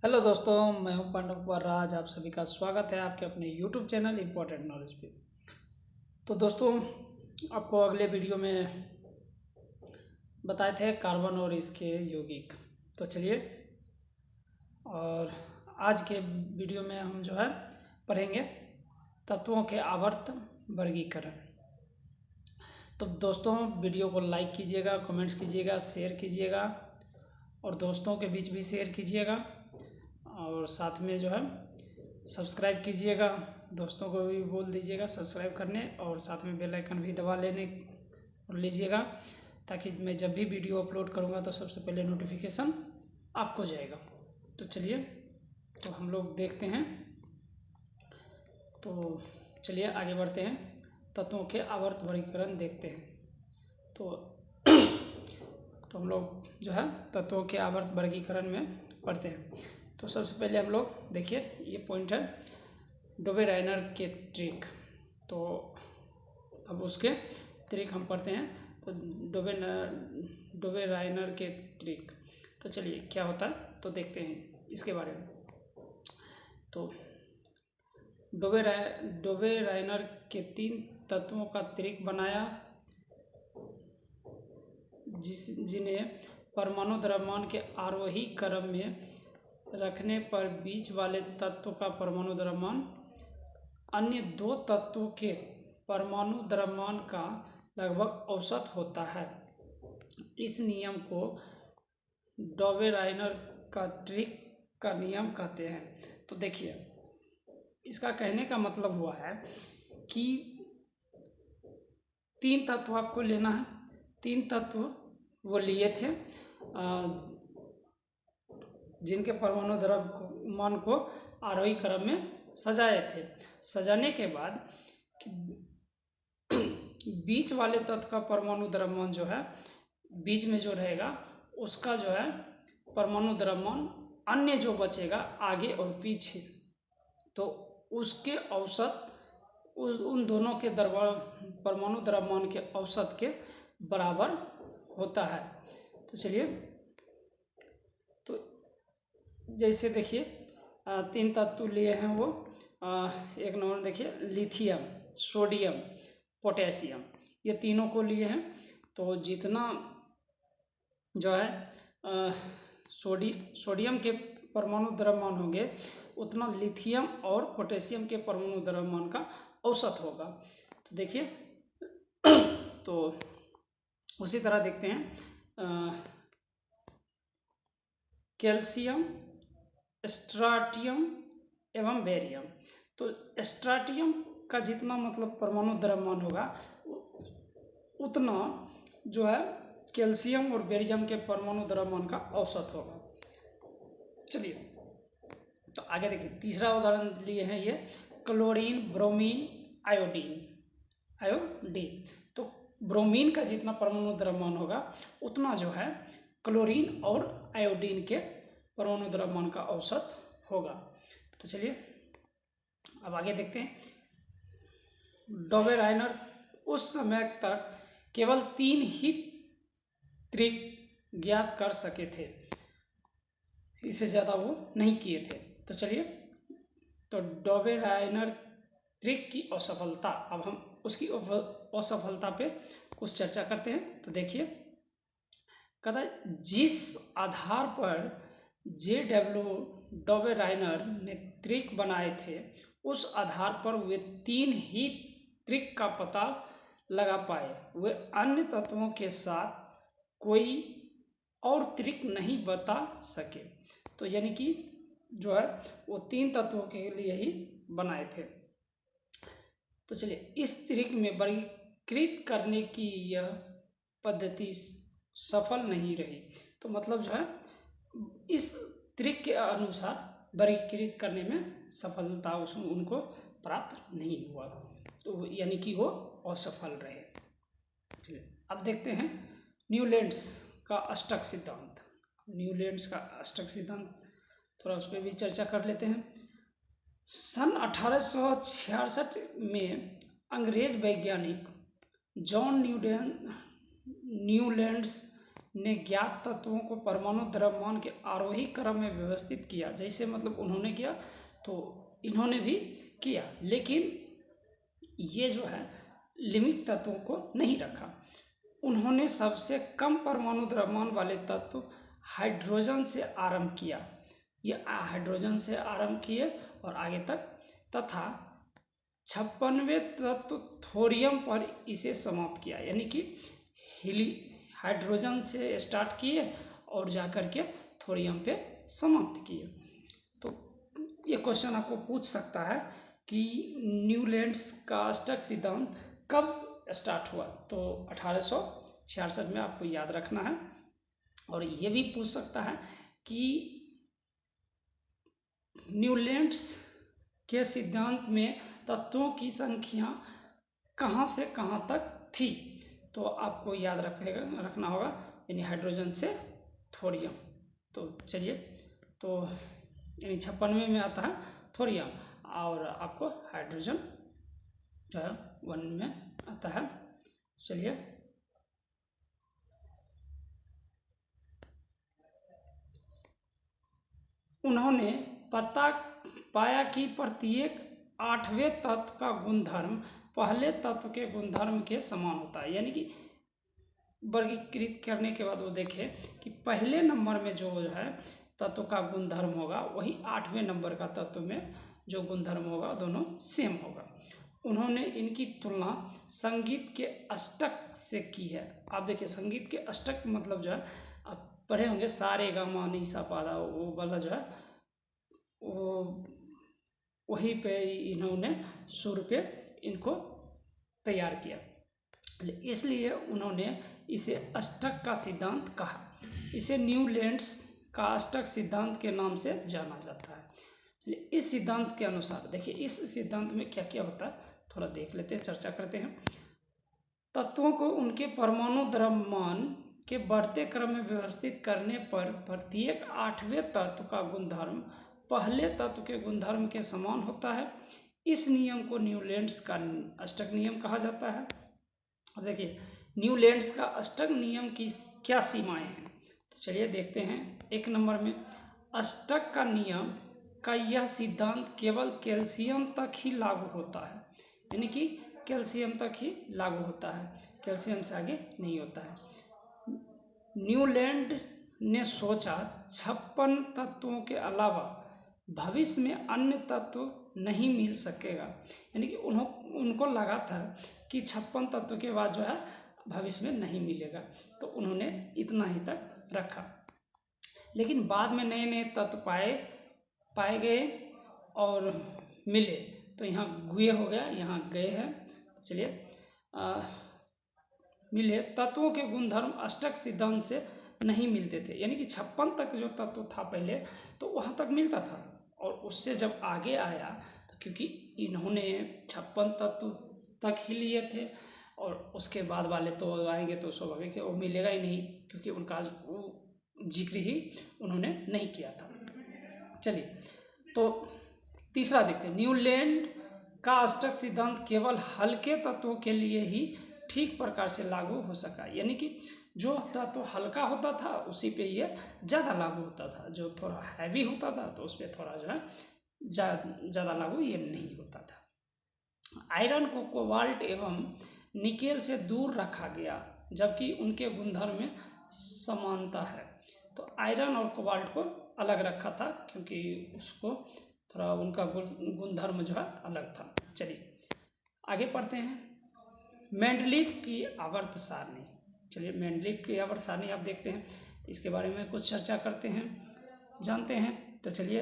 Hello दोस्तों, मैं हूं पांडव कुमार राज। आप सभी का स्वागत है आपके अपने यूट्यूब चैनल इम्पोर्टेंट नॉलेज पे। तो दोस्तों, आपको अगले वीडियो में बताए थे कार्बन और इसके यौगिक। तो चलिए, और आज के वीडियो में हम जो है पढ़ेंगे तत्वों के आवर्त वर्गीकरण। तो दोस्तों, वीडियो को लाइक कीजिएगा, कमेंट्स कीजिएगा, शेयर कीजिएगा और दोस्तों के बीच भी शेयर कीजिएगा। और साथ में जो है सब्सक्राइब कीजिएगा, दोस्तों को भी बोल दीजिएगा सब्सक्राइब करने, और साथ में बेल आइकन भी दबा लेने और लीजिएगा, ताकि मैं जब भी वीडियो अपलोड करूँगा तो सबसे पहले नोटिफिकेशन आपको जाएगा। तो चलिए, तो हम लोग देखते हैं। तो चलिए आगे बढ़ते हैं, तत्वों के आवर्त वर्गीकरण देखते हैं। तो हम लोग जो है तत्वों के आवर्त वर्गीकरण में पढ़ते हैं। तो सबसे पहले हम लोग देखिए, ये पॉइंट है डोबे-राइनर के ट्रिक। तो अब उसके ट्रिक हम पढ़ते हैं। तो डोबे-राइनर के ट्रिक, तो चलिए क्या होता है तो देखते हैं इसके बारे में। तो डोबे-राइनर के 3 तत्वों का त्रिक बनाया, जिन्हें परमाणु द्रव्यमान के आरोही क्रम में रखने पर बीच वाले तत्व का परमाणु द्रव्यमान अन्य 2 तत्वों के परमाणु द्रव्यमान का लगभग औसत होता है। इस नियम को डोबे-राइनर का ट्रिक का नियम कहते हैं। तो देखिए, इसका कहने का मतलब हुआ है कि 3 तत्व आपको लेना है। 3 तत्व वो लिए थे जिनके परमाणु द्रव्यमान को आरोही क्रम में सजाए थे। सजाने के बाद बीच वाले तत्व का परमाणु द्रव्यमान जो है, बीच में जो रहेगा उसका जो है परमाणु द्रव्यमान अन्य जो बचेगा आगे और पीछे, तो उसके औसत उन दोनों के परमाणु द्रव्यमान के औसत के बराबर होता है। तो चलिए, तो जैसे देखिए 3 तत्व लिए हैं वो। एक नंबर देखिए, लिथियम, सोडियम, पोटेशियम, ये तीनों को लिए हैं। तो जितना जो है सोडियम के परमाणु द्रव्यमान होंगे, उतना लिथियम और पोटेशियम के परमाणु द्रव्यमान का औसत होगा। तो देखिए, तो उसी तरह देखते हैं कैल्शियम, स्ट्राटियम एवं बेरियम। तो स्ट्राटियम का जितना मतलब परमाणु द्रव्यमान होगा, उतना जो है कैल्शियम और बेरियम के परमाणु द्रव्यमान का औसत होगा। चलिए, तो आगे देखिए, तीसरा उदाहरण लिए हैं ये क्लोरीन, ब्रोमीन, आयोडीन। तो ब्रोमीन का जितना परमाणु द्रव्यमान होगा, उतना जो है क्लोरीन और आयोडीन के परमाणु द्रव्यमान का औसत होगा। तो चलिए अब आगे देखते हैं। डोबे-राइनर उस समय तक केवल 3 ही त्रिक ज्ञात कर सके थे, इससे ज़्यादा वो नहीं किए थे। तो चलिए, तो डोबे-राइनर ट्रिक की असफलता, अब हम उसकी असफलता पे कुछ चर्चा करते हैं। तो देखिए, कहता जिस आधार पर JW डोबे-राइनर ने त्रिक बनाए थे, उस आधार पर वे 3 ही त्रिक का पता लगा पाए। वे अन्य तत्वों के साथ कोई और त्रिक नहीं बता सके। तो यानी कि जो है वो 3 तत्वों के लिए ही बनाए थे। तो चलिए, इस त्रिक में वर्गीकृत करने की यह पद्धति सफल नहीं रही। तो मतलब जो है इस त्रिक के अनुसार वर्गीकृत करने में सफलता उनको प्राप्त नहीं हुआ, तो यानी कि वो असफल रहे। चलिए अब देखते हैं न्यूलैंड्स का अष्टक सिद्धांत। न्यूलैंड्स का अष्टक सिद्धांत थोड़ा उस पर भी चर्चा कर लेते हैं। सन 1866 में अंग्रेज वैज्ञानिक जॉन न्यूलैंड्स ने ज्ञात तत्वों को परमाणु द्रव्यमान के आरोही क्रम में व्यवस्थित किया। जैसे मतलब उन्होंने किया तो इन्होंने भी किया, लेकिन ये जो है लिमिट तत्वों को नहीं रखा। उन्होंने सबसे कम परमाणु द्रव्यमान वाले तत्व हाइड्रोजन से आरंभ किया। ये हाइड्रोजन से आरंभ किए और आगे तक, तथा 56वें तत्व थोरियम पर इसे समाप्त किया। यानी कि हाइड्रोजन से स्टार्ट किए और जाकर के थोरियम पे समाप्त किए। तो ये क्वेश्चन आपको पूछ सकता है कि न्यूलैंड्स का अष्टक सिद्धांत कब स्टार्ट हुआ, तो 1866 में आपको याद रखना है। और ये भी पूछ सकता है कि न्यूलैंड्स के सिद्धांत में तत्वों की संख्या कहाँ से कहाँ तक थी, तो आपको याद रखना होगा, यानी हाइड्रोजन से थोरियम। तो चलिए, तो यानी 56वें में आता है थोरियम और आपको हाइड्रोजन जो है 1 में आता है। चलिए, उन्होंने पाया कि प्रत्येक 8वें तत्व का गुणधर्म पहले तत्व के गुणधर्म के समान होता है। यानी कि वर्गीकृत करने के बाद वो देखे कि पहले नंबर में जो है तत्व का गुणधर्म होगा वही 8वें नंबर का तत्व में जो गुणधर्म होगा दोनों सेम होगा। उन्होंने इनकी तुलना संगीत के अष्टक से की है। आप देखिए, संगीत के अष्टक मतलब जो है आप पढ़े होंगे, सा रे गा मा नी सा पा धा, वो वाला जो है वो वहीं पे इन्होंने सुर पे इनको तैयार किया, इसलिए उन्होंने इसे अष्टक का सिद्धांत कहा। इसे न्यूलैंड्स का अष्टक सिद्धांत के नाम से जाना जाता है। इस सिद्धांत के अनुसार देखिए, इस सिद्धांत में क्या क्या होता है थोड़ा देख लेते हैं, चर्चा करते हैं। तत्वों को उनके परमाणु द्रव्यमान के बढ़ते क्रम में व्यवस्थित करने पर प्रत्येक 8वें तत्व का गुणधर्म पहले तत्व के गुणधर्म के समान होता है। इस नियम को न्यूलैंड्स का अष्टक नियम कहा जाता है। अब देखिए, न्यूलैंड्स का अष्टक नियम की क्या सीमाएं हैं, तो चलिए देखते हैं। 1 नंबर में, अष्टक का नियम का यह सिद्धांत केवल कैल्शियम तक ही लागू होता है। यानी कि कैल्शियम तक ही लागू होता है, कैल्शियम से आगे नहीं होता है। न्यूलैंड ने सोचा 56 तत्वों के अलावा भविष्य में अन्य तत्व नहीं मिल सकेगा। यानी कि उनको लगा था कि 56 तत्व के बाद जो है भविष्य में नहीं मिलेगा, तो उन्होंने इतना ही तक रखा। लेकिन बाद में नए नए तत्व पाए गए और मिले, तो यहाँ गुए हो गया, यहाँ गए हैं। तो चलिए, मिले तत्वों के गुणधर्म अष्टक सिद्धांत से नहीं मिलते थे। यानी कि 56 तक जो तत्व था पहले, तो वहाँ तक मिलता था, और उससे जब आगे आया तो क्योंकि इन्होंने 56 तत्व तक ही लिए थे, और उसके बाद वाले तो आएंगे तो स्वाभाविक है वो मिलेगा ही नहीं, क्योंकि उनका जिक्र ही उन्होंने नहीं किया था। चलिए, तो तीसरा देखते हैं। न्यूलैंड का अष्टक सिद्धांत केवल हल्के तत्वों के लिए ही ठीक प्रकार से लागू हो सका। यानी कि जो तत्व हल्का होता था उसी पे ये ज़्यादा लागू होता था, जो थोड़ा हैवी होता था तो उस पर थोड़ा जो है ज़्यादा लागू ये नहीं होता था। आयरन को कोबाल्ट एवं निकेल से दूर रखा गया, जबकि उनके गुणधर्म में समानता है। तो आयरन और कोबाल्ट को अलग रखा था, क्योंकि उसको थोड़ा उनका गुणधर्म जो है अलग था। चलिए आगे पढ़ते हैं। मेंडलीफ की आवर्त सारणी। चलिए, मेंडलीफ की आवर्त सारणी आप देखते हैं, इसके बारे में कुछ चर्चा करते हैं, जानते हैं। तो चलिए,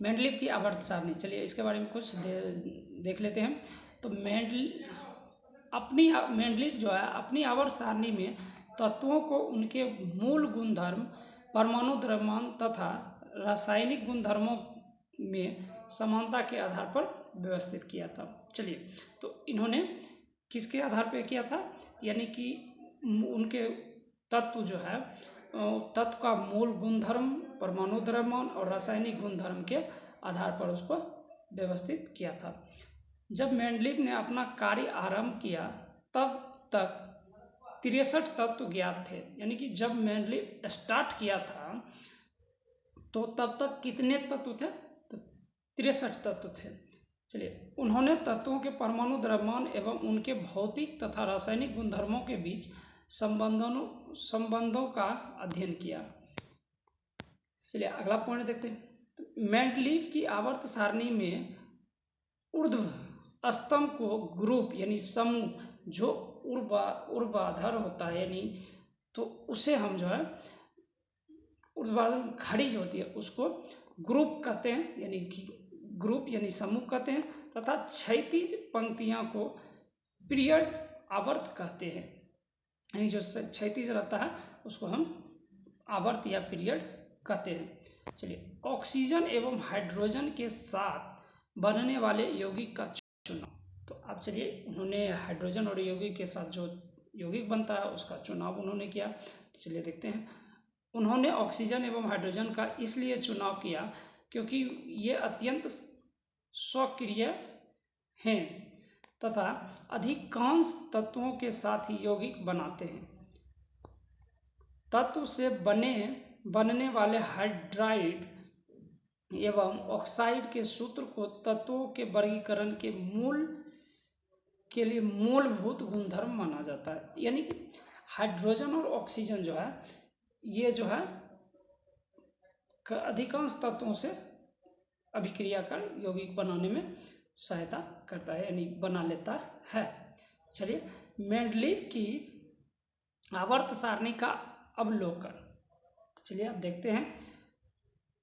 मेंडलीफ की आवर्त सारणी, चलिए इसके बारे में कुछ देख लेते हैं। तो मेंडलीफ जो है अपनी आवर्त सारणी में तत्वों को उनके मूल गुणधर्म, परमाणु द्रव्यमान तथा रासायनिक गुणधर्मों में समानता के आधार पर व्यवस्थित किया था। चलिए, तो इन्होंने किसके आधार पर किया था, यानी कि उनके तत्व जो है तत्व का मूल गुणधर्म, परमाणु द्रव्यमान और रासायनिक गुणधर्म के आधार पर उसको व्यवस्थित किया था। जब मेंडलीफ ने अपना कार्य आरंभ किया तब तक 63 तत्व ज्ञात थे। यानी कि जब मेंडलीव स्टार्ट किया था तो तब तक कितने तत्व थे? तो 63 तत्व थे। चलिए, उन्होंने तत्वों के परमाणु द्रव्यमान एवं उनके भौतिक तथा रासायनिक गुणधर्मों के बीच संबंधों का अध्ययन किया। चलिए अगला पॉइंट देखते हैं। मेंडलीव की आवर्त सारणी में ऊर्ध्व स्तंभ को ग्रुप यानी समूह, जो ऊर्ध्वाधर होता है यानी, तो उसे हम जो है ऊर्ध्वाधर घड़ी जो होती है उसको ग्रुप कहते हैं, यानी कि ग्रुप यानी समूह कहते हैं, तथा क्षैतिज पंक्तियां को पीरियड आवर्त कहते हैं। यानी जो क्षैतिज रहता है उसको हम आवर्त या पीरियड कहते हैं। चलिए, ऑक्सीजन एवं हाइड्रोजन के साथ बनने वाले यौगिक का चुनाव। तो अब चलिए, उन्होंने हाइड्रोजन और यौगिक के साथ जो यौगिक बनता है उसका चुनाव उन्होंने किया। तो चलिए देखते हैं। उन्होंने ऑक्सीजन एवं हाइड्रोजन का इसलिए चुनाव किया क्योंकि ये अत्यंत स्वक्रिय हैं तथा अधिकांश तत्वों के साथ ही यौगिक बनाते हैं। तत्व से बनने वाले हाइड्राइड एवं ऑक्साइड के सूत्र को तत्वों के वर्गीकरण के लिए मूलभूत गुणधर्म माना जाता है। यानी कि हाइड्रोजन और ऑक्सीजन जो है ये जो है अधिकांश तत्वों से अभिक्रिया कर यौगिक बनाने में सहायता करता है, यानी बना लेता है। चलिए, मेंडलीव की आवर्त सारणी का अवलोकन। चलिए अब देखते हैं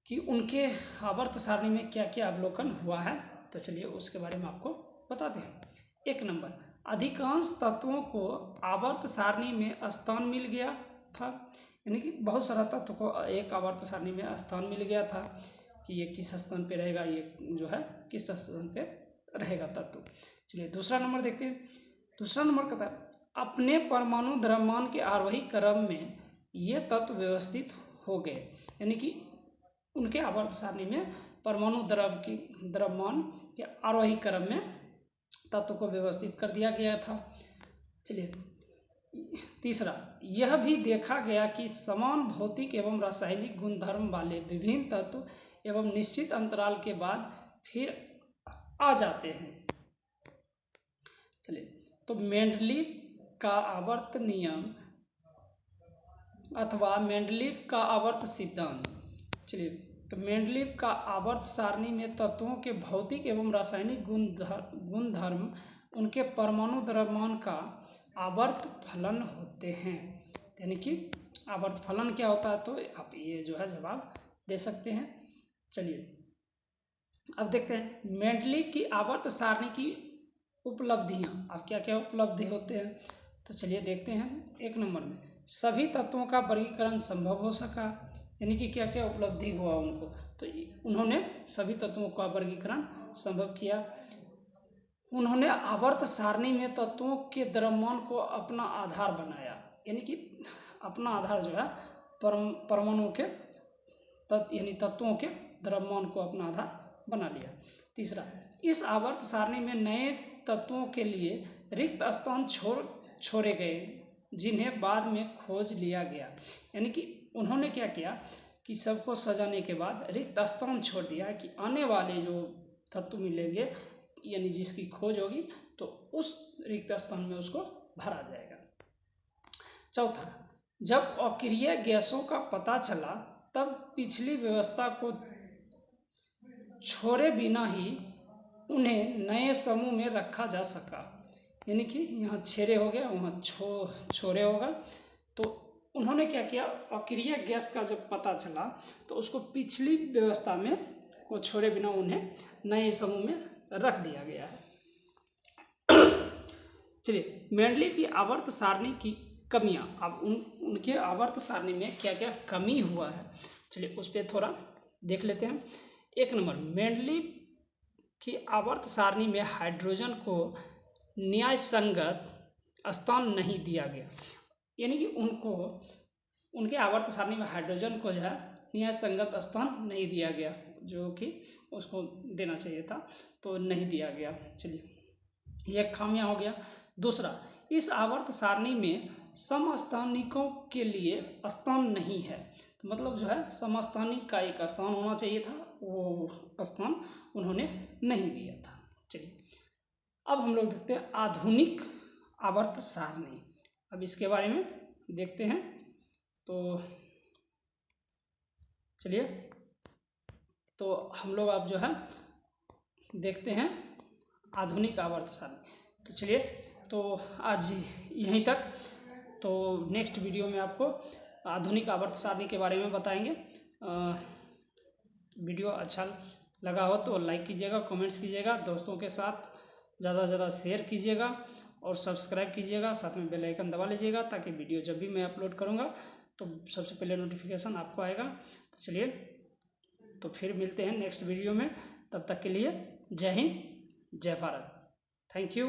कि उनके आवर्त सारणी में क्या क्या अवलोकन हुआ है। तो चलिए उसके बारे में आपको बताते हैं। 1 नंबर, अधिकांश तत्वों को आवर्त सारणी में स्थान मिल गया था। यानी कि बहुत सारा तत्व को एक आवर्त सारणी में स्थान मिल गया था कि ये किस स्थान पे रहेगा, ये जो है किस स्थान पे रहेगा तत्व। चलिए दूसरा नंबर देखते हैं। दूसरा नंबर कहता है, अपने परमाणु द्रव्यमान के आरोही क्रम में ये तत्व व्यवस्थित हो गए। यानी कि उनके आवर्त सारणी में परमाणु द्रव्यमान के आरोही क्रम में तत्व को व्यवस्थित कर दिया गया था। चलिए तीसरा, यह भी देखा गया कि समान भौतिक एवं रासायनिक गुणधर्म वाले विभिन्न तत्व एवं निश्चित अंतराल के बाद फिर आ जाते हैं। चलिए, तो मेंडलीव का आवर्त नियम अथवा मेंडलीव का आवर्त सिद्धांत। चलिए, तो मेंडलीव का आवर्त सारणी में तत्वों के भौतिक एवं रासायनिक गुणधर्म उनके परमाणु द्रव्यमान का आवर्त फलन होते हैं। यानी कि आवर्त फलन क्या होता है, तो आप ये जो है जवाब दे सकते हैं। चलिए अब देखते हैं मेंडलीव की आवर्त सारणी की उपलब्धियां। अब क्या क्या उपलब्धि होते हैं, तो चलिए देखते हैं। 1 नंबर में सभी तत्वों का वर्गीकरण संभव हो सका। यानी कि क्या क्या उपलब्धि हुआ उनको, तो उन्होंने सभी तत्वों का वर्गीकरण संभव किया। उन्होंने आवर्त सारणी में तत्वों के द्रव्यमान को अपना आधार बनाया। यानी कि अपना आधार जो है परमाणुओं के यानी तत्वों के द्रव्यमान को अपना आधार बना लिया। तीसरा, इस आवर्त सारणी में नए तत्वों के लिए रिक्त स्थान छोड़े गए जिन्हें बाद में खोज लिया गया। यानी कि उन्होंने क्या किया कि सबको सजाने के बाद रिक्त स्थान छोड़ दिया कि आने वाले जो तत्व मिलेंगे यानी जिसकी खोज होगी तो उस रिक्त स्थान में उसको भरा जाएगा। चौथा, जब अक्रिय गैसों का पता चला तब पिछली व्यवस्था को छोड़े बिना ही उन्हें नए समूह में रखा जा सका। यानी कि यहाँ छेरे हो गया, वहाँ छोरे होगा। तो उन्होंने क्या किया, अक्रिय गैस का जब पता चला तो उसको पिछली व्यवस्था में को छोड़े बिना उन्हें नए समूह में रख दिया गया है। चलिए, मेंडलीव की आवर्त सारणी की कमियां। अब उनके आवर्त सारणी में क्या क्या कमी हुआ है, चलिए उस पर थोड़ा देख लेते हैं। 1 नंबर, मेंडलीव की आवर्त सारणी में हाइड्रोजन को न्याय संगत स्थान नहीं दिया गया। यानी कि उनके आवर्त सारणी में हाइड्रोजन को जो है न्याय संगत स्थान नहीं दिया गया, जो कि उसको देना चाहिए था तो नहीं दिया गया। चलिए यह खामियां हो गया। दूसरा, इस आवर्त सारणी में समस्थानिकों के लिए स्थान नहीं है। तो मतलब जो है समस्थानिक का एक स्थान होना चाहिए था, वो स्थान उन्होंने नहीं दिया था। चलिए अब हम लोग देखते हैं आधुनिक आवर्त सारणी। अब इसके बारे में देखते हैं। तो चलिए तो हम लोग अब जो है देखते हैं आधुनिक आवर्त सारणी। तो चलिए तो आज यहीं तक। तो नेक्स्ट वीडियो में आपको आधुनिक आवर्त सारणी के बारे में बताएंगे। वीडियो अच्छा लगा हो तो लाइक कीजिएगा, कमेंट्स कीजिएगा, दोस्तों के साथ ज़्यादा से ज़्यादा शेयर कीजिएगा और सब्सक्राइब कीजिएगा, साथ में बेल आइकन दबा लीजिएगा ताकि वीडियो जब भी मैं अपलोड करूँगा तो सबसे पहले नोटिफिकेशन आपको आएगा। तो चलिए तो फिर मिलते हैं नेक्स्ट वीडियो में, तब तक के लिए जय हिंद, जय भारत, थैंक यू।